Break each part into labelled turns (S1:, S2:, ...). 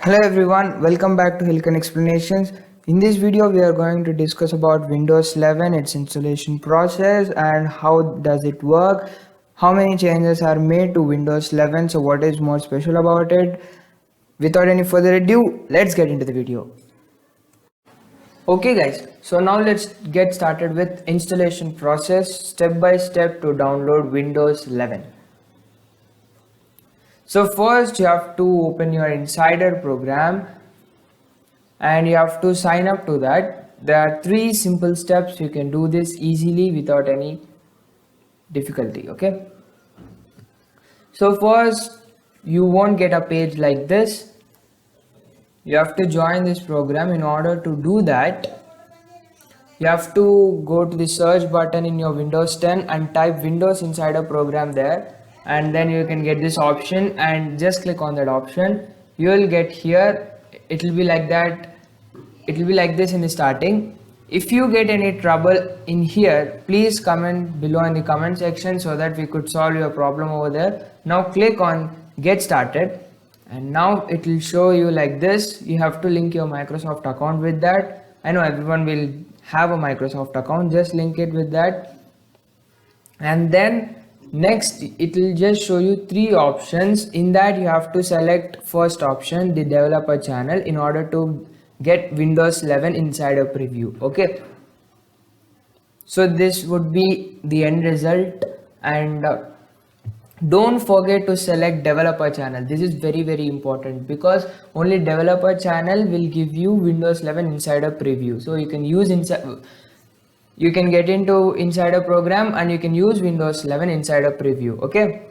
S1: Hello everyone, welcome back to Hilcon Explanations. In this video we are going to discuss about Windows 11, its installation process and how does it work, how many changes are made to Windows 11, so what is more special about it. Without any further ado, let's get into the video. Okay guys, so now let's get started with installation process step by step to download Windows 11. So first you have to open your Insider program and you have to sign up to that. There are three simple steps. You can do this easily without any difficulty. Okay, so first you won't get a page like this. You have to join this program. In order to do that, you have to go to the search button in your Windows 10 and type Windows Insider program there, and then you can get this option and just click on that option. You will get here, it will be like that, it will be like this in the starting. If you get any trouble in here, please comment below in the comment section so that we could solve your problem over there. Now click on get started and now it will show you like this. You have to link your Microsoft account with that. I know everyone will have a Microsoft account, just link it with that. And then next it will just show you three options. In that you have to select first option, the developer channel, in order to get Windows 11 Insider preview. Okay, so this would be the end result, and don't forget to select developer channel. This is very important because only developer channel will give you Windows 11 Insider preview. So you can use you can get into Insider program and you can use Windows 11 Insider preview. Okay,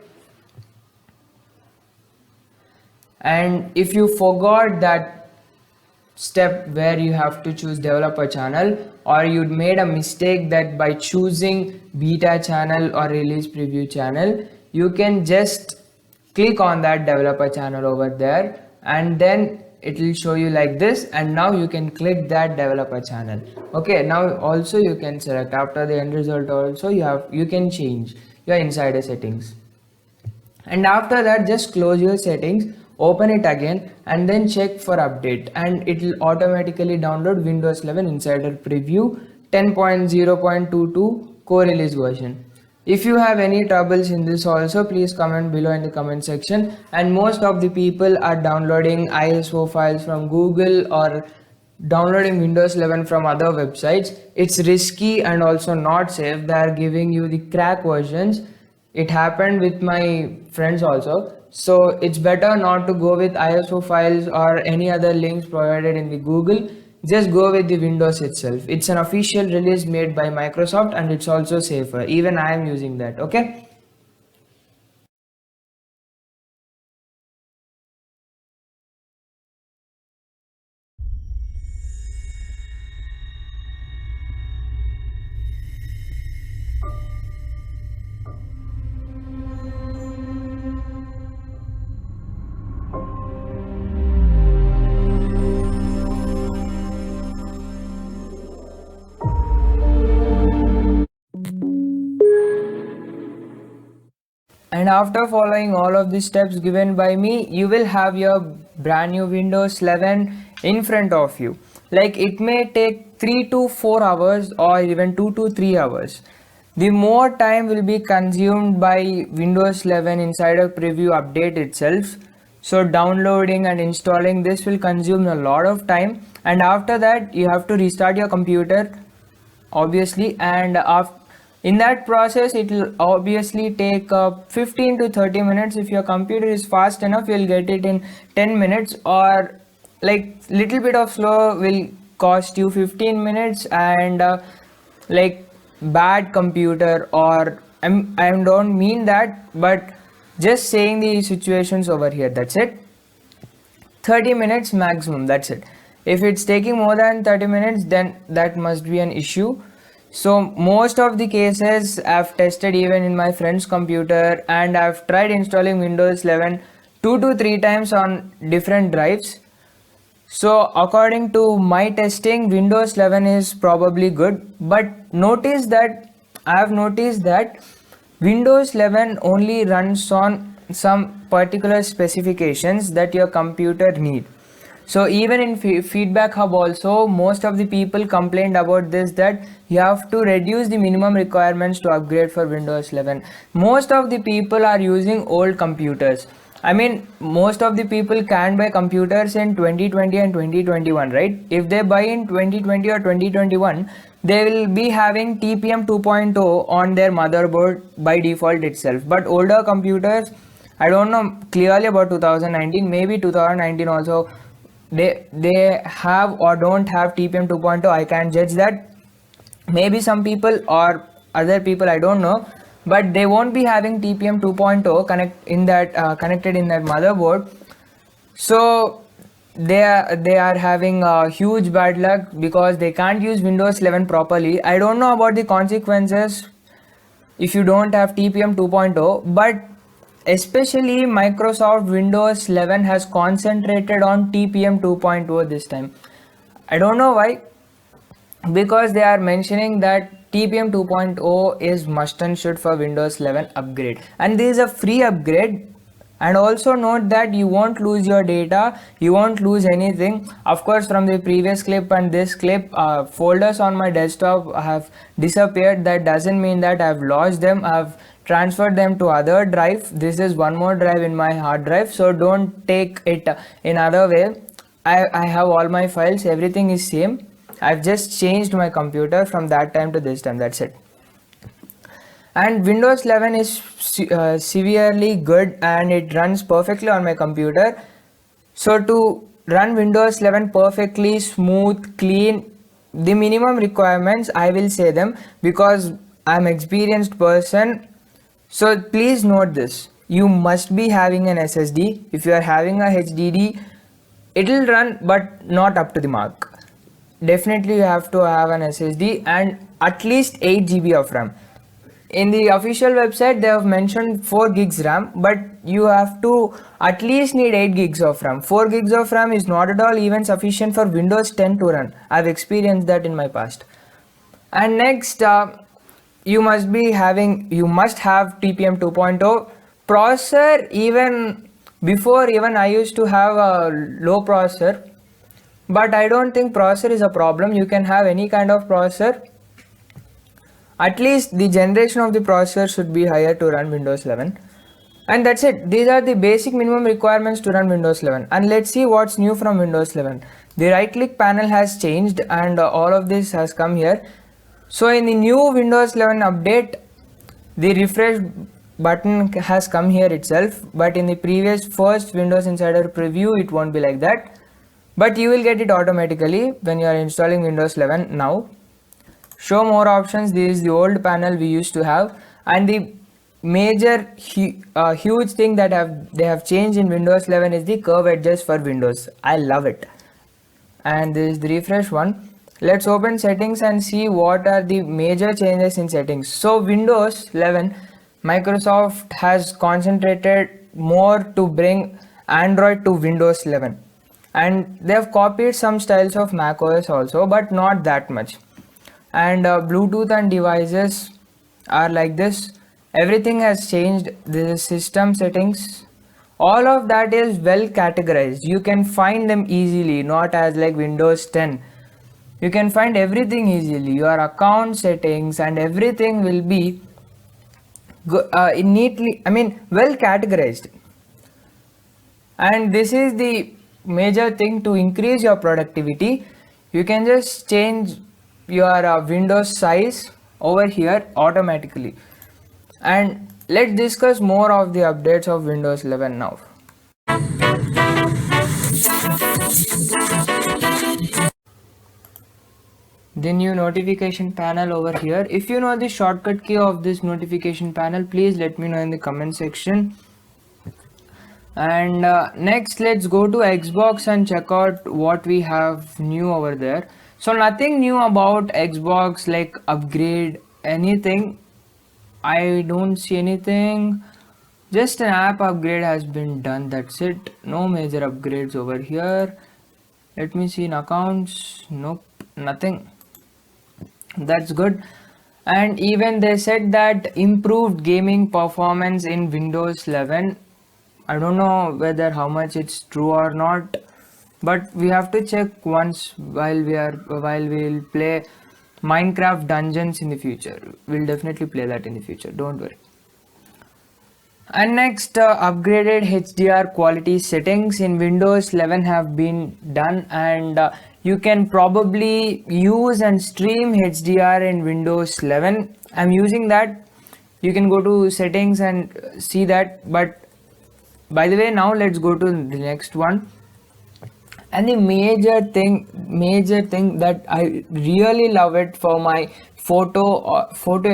S1: and if you forgot that step where you have to choose developer channel, or you made a mistake that by choosing beta channel or release preview channel, you can just click on that developer channel over there and then it will show you like this, and now you can click that developer channel. Okay, now also you can select after the end result. Also you can change your Insider settings, and after that just close your settings, open it again and then check for update, and it will automatically download Windows 11 Insider preview 10.0.22 co-release version. If you have any troubles in this also, please comment below in the comment section. And most of the people are downloading ISO files from Google or downloading Windows 11 from other websites. It's risky and also not safe. They are giving you the crack versions. It happened with my friends also. So it's better not to go with ISO files or any other links provided in the Google. Just go with the Windows itself. It's an official release made by Microsoft and it's also safer. Even I am using that. Okay. And after following all of these steps given by me, you will have your brand new Windows 11 in front of you. Like, it may take 3 to 4 hours or even 2 to 3 hours. The more time will be consumed by Windows 11 Insider Preview update itself. So downloading and installing this will consume a lot of time, and after that you have to restart your computer obviously, and after in that process it will obviously take 15 to 30 minutes. If your computer is fast enough, you'll get it in 10 minutes, or like little bit of slow will cost you 15 minutes, and like bad computer, or I don't mean that, but just saying the situations over here, that's it. 30 minutes maximum, that's it. If it's taking more than 30 minutes, then that must be an issue. So most of the cases I've tested even in my friend's computer, and I've tried installing Windows 11 2 to 3 times on different drives. So according to my testing, Windows 11 is probably good, but I have noticed that Windows 11 only runs on some particular specifications that your computer need. So even in Feedback Hub also, most of the people complained about this, that you have to reduce the minimum requirements to upgrade for Windows 11. Most of the people are using old computers. I mean, most of the people can buy computers in 2020 and 2021, right? If they buy in 2020 or 2021, they will be having TPM 2.0 on their motherboard by default itself. But older computers, I don't know clearly about 2019, maybe 2019 also, they have or don't have TPM 2.0. I can't judge that. Maybe some people or other people, I don't know, but they won't be having TPM 2.0 connected in that motherboard. So they are having a huge bad luck because they can't use Windows 11 properly. I don't know about the consequences if you don't have TPM 2.0, but especially Microsoft Windows 11 has concentrated on TPM 2.0 this time. I don't know why, because they are mentioning that TPM 2.0 is must and should for Windows 11 upgrade, and this is a free upgrade. And also note that you won't lose your data, you won't lose anything. Of course, from the previous clip and this clip, folders on my desktop have disappeared. That doesn't mean that I've lost them. I've transferred them to other drive. This is one more drive in my hard drive, so don't take it in other way. I have all my files, everything is same. I've just changed my computer from that time to this time, that's it. And Windows 11 is severely good and it runs perfectly on my computer. So to run Windows 11 perfectly, smooth, clean, the minimum requirements, I will say them because I'm an experienced person. So please note this, you must be having an SSD. If you are having a HDD, it will run but not up to the mark. Definitely you have to have an SSD and at least 8 GB of RAM. In the official website they have mentioned 4 gigs RAM, but you have to at least need 8 gigs of RAM. 4 gigs of RAM is not at all even sufficient for Windows 10 to run. I've experienced that in my past. And next, you must have TPM 2.0 processor. Even before, even I used to have a low processor, but I don't think processor is a problem. You can have any kind of processor. At least the generation of the processor should be higher to run Windows 11. And that's it. These are the basic minimum requirements to run Windows 11. And let's see what's new from Windows 11. The right click panel has changed and all of this has come here. So in the new Windows 11 update, the refresh button has come here itself, but in the previous first Windows Insider preview it won't be like that, but you will get it automatically when you are installing Windows 11 now. Show more options, this is the old panel we used to have, and the major huge thing that they have changed in Windows 11 is the curve edges for Windows. I love it. And this is the refresh one. Let's open settings and see what are the major changes in settings. So Windows 11, Microsoft has concentrated more to bring Android to Windows 11, and they have copied some styles of macOS also, but not that much. And Bluetooth and devices are like this. Everything has changed. The system settings, all of that is well categorized. You can find them easily, not as like Windows 10. You can find everything easily. Your account settings and everything will be neatly, well categorized. And this is the major thing to increase your productivity. You can just change your Windows size over here automatically. And let's discuss more of the updates of Windows 11 now. The new notification panel over here. If you know the shortcut key of this notification panel, please let me know in the comment section. And next, let's go to Xbox and check out what we have new over there. So nothing new about Xbox, like upgrade, anything. I don't see anything. Just an app upgrade has been done, that's it. No major upgrades over here. Let me see in accounts. Nope, nothing. That's good. And even they said that improved gaming performance in Windows 11. I don't know whether how much it's true or not. but we have to check once while we'll play Minecraft Dungeons in the future. We'll definitely play that in the future, don't worry. And next, upgraded HDR quality settings in Windows 11 have been done, and you can probably use and stream HDR in Windows 11. I'm using that. You can go to settings and see that. But by the way, now let's go to the next one. And the major thing that I really love it for my photo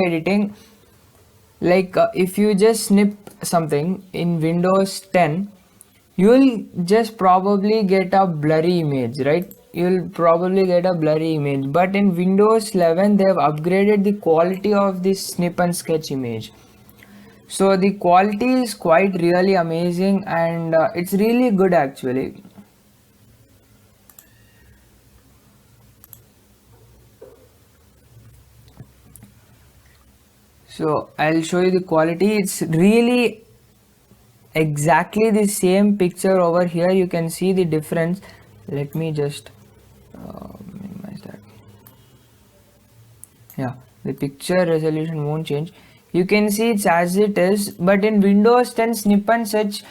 S1: editing, like if you just snip something in Windows 10, you'll just probably get a blurry image, right? You'll probably get a blurry image, but in Windows 11 they have upgraded the quality of this snip and sketch image. So the quality is quite really amazing, and it's really good actually. So I'll show you the quality. It's really exactly the same picture over here. You can see the difference. Let me just minimize that. Yeah, the picture resolution won't change. You can see it's as it is, but in Windows 10 snip and such,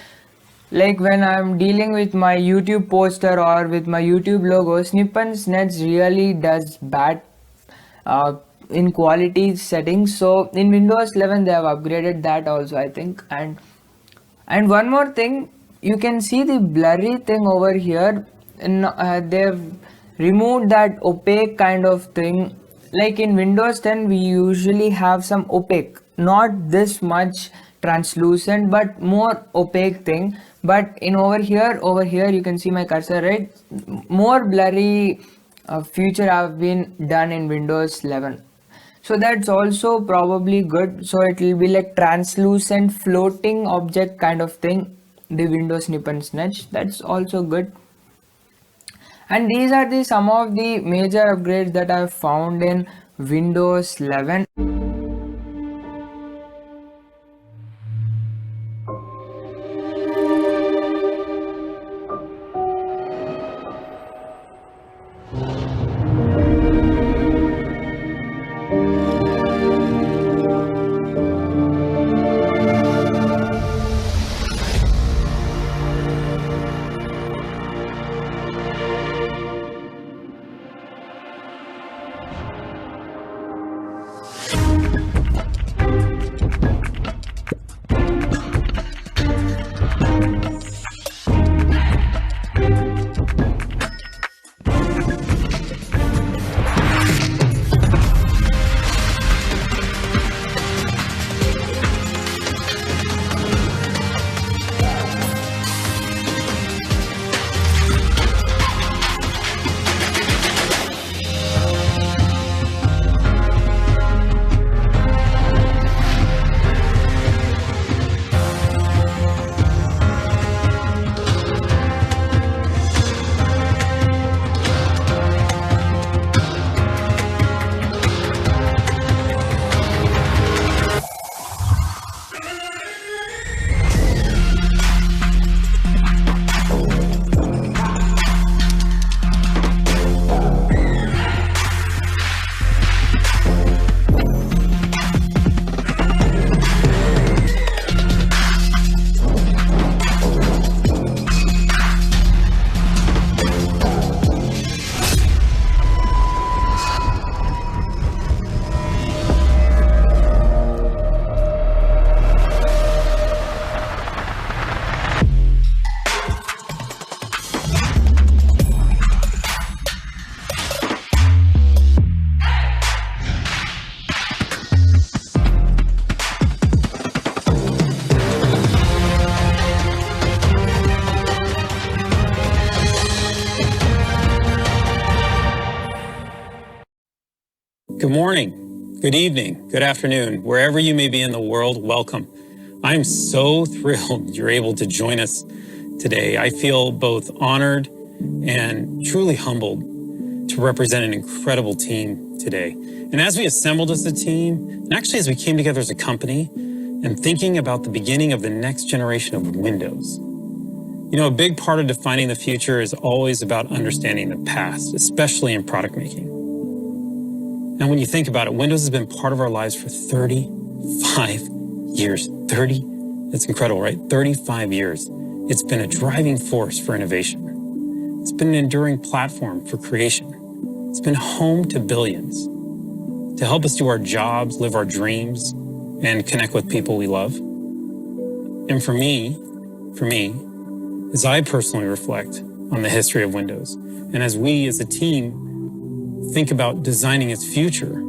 S1: like when I'm dealing with my YouTube poster or with my YouTube logo, snip and snetch really does bad in quality settings. So in Windows 11 they have upgraded that also, I think. And one more thing, you can see the blurry thing over here, and they've removed that opaque kind of thing. Like in Windows 10 we usually have some opaque, not this much translucent but more opaque thing, but in over here you can see my cursor, right? More blurry feature have been done in Windows 11. So that's also probably good. So it will be like translucent floating object kind of thing, the Windows snip and snatch. That's also good. And these are the some of the major upgrades that I've found in Windows 11.
S2: Good morning, good evening, good afternoon, wherever you may be in the world, welcome. I'm so thrilled you're able to join us today. I feel both honored and truly humbled to represent an incredible team today. And as we assembled as a team, and actually as we came together as a company, and thinking about the beginning of the next generation of Windows, You know, a big part of defining the future is always about understanding the past, especially in product making. And when you think about it, Windows has been part of our lives for 35 years. That's incredible, right? 35 years. It's been a driving force for innovation. It's been an enduring platform for creation. It's been home to billions to help us do our jobs, live our dreams, and connect with people we love. And for me, as I personally reflect on the history of Windows, and as we as a team think about designing its future,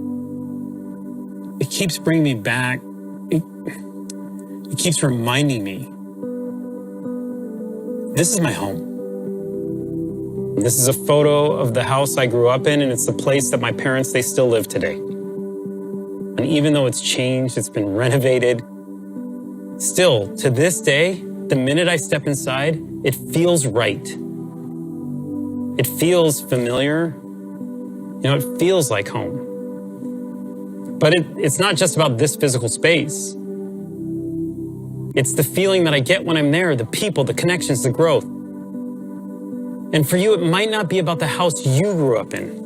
S2: it keeps bringing me back. It keeps reminding me, this is my home. This is a photo of the house I grew up in, and it's the place that my parents, they still live today. And even though it's changed, it's been renovated, still, to this day, the minute I step inside, it feels right. It feels familiar. You know, it feels like home. But it's not just about this physical space. It's the feeling that I get when I'm there, the people, the connections, the growth. And for you, it might not be about the house you grew up in.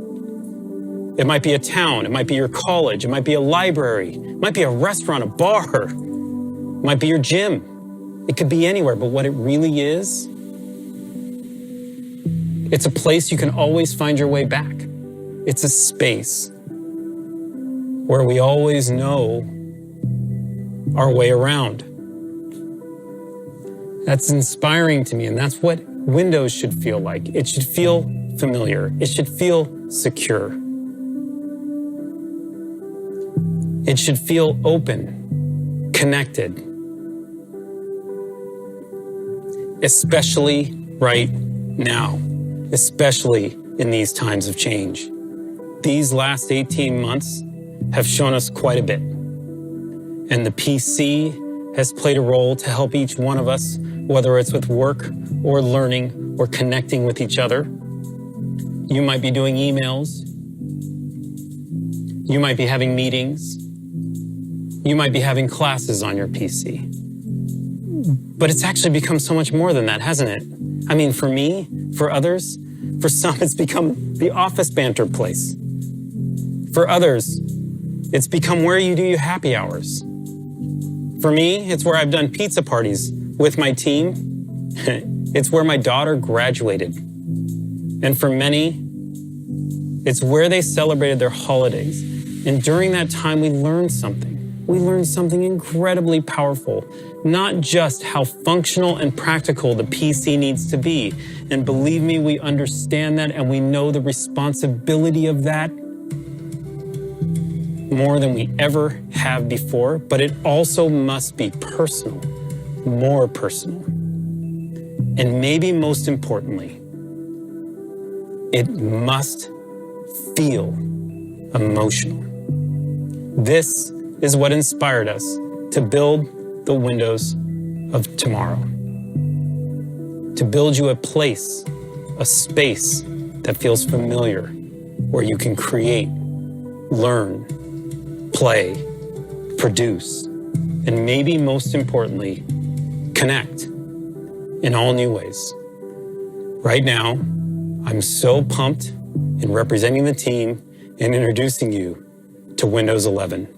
S2: It might be a town, it might be your college, it might be a library, it might be a restaurant, a bar, it might be your gym. It could be anywhere, but what it really is, it's a place you can always find your way back. It's a space where we always know our way around. That's inspiring to me, and that's what Windows should feel like. It should feel familiar. It should feel secure. It should feel open, connected, especially right now, especially in these times of change. These last 18 months have shown us quite a bit. And the PC has played a role to help each one of us, whether it's with work or learning or connecting with each other. You might be doing emails. You might be having meetings. You might be having classes on your PC. But it's actually become so much more than that, hasn't it? I mean, for me, for others, for some, it's become the office banter place. For others, it's become where you do your happy hours. For me, it's where I've done pizza parties with my team. It's where my daughter graduated. And for many, it's where they celebrated their holidays. And during that time, we learned something. We learned something incredibly powerful, not just how functional and practical the PC needs to be. And believe me, we understand that, and we know the responsibility of that more than we ever have before, but it also must be personal, more personal. And maybe most importantly, it must feel emotional. This is what inspired us to build the Windows of tomorrow. To build you a place, a space that feels familiar, where you can create, learn, play, produce, and maybe most importantly, connect in all new ways. Right now, I'm so pumped in representing the team and introducing you to Windows 11.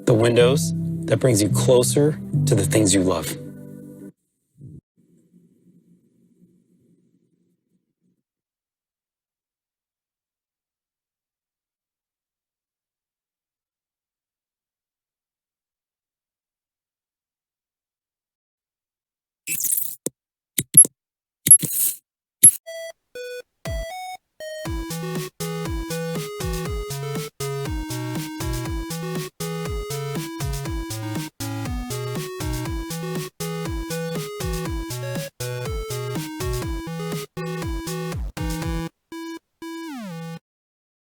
S2: The Windows that brings you closer to the things you love.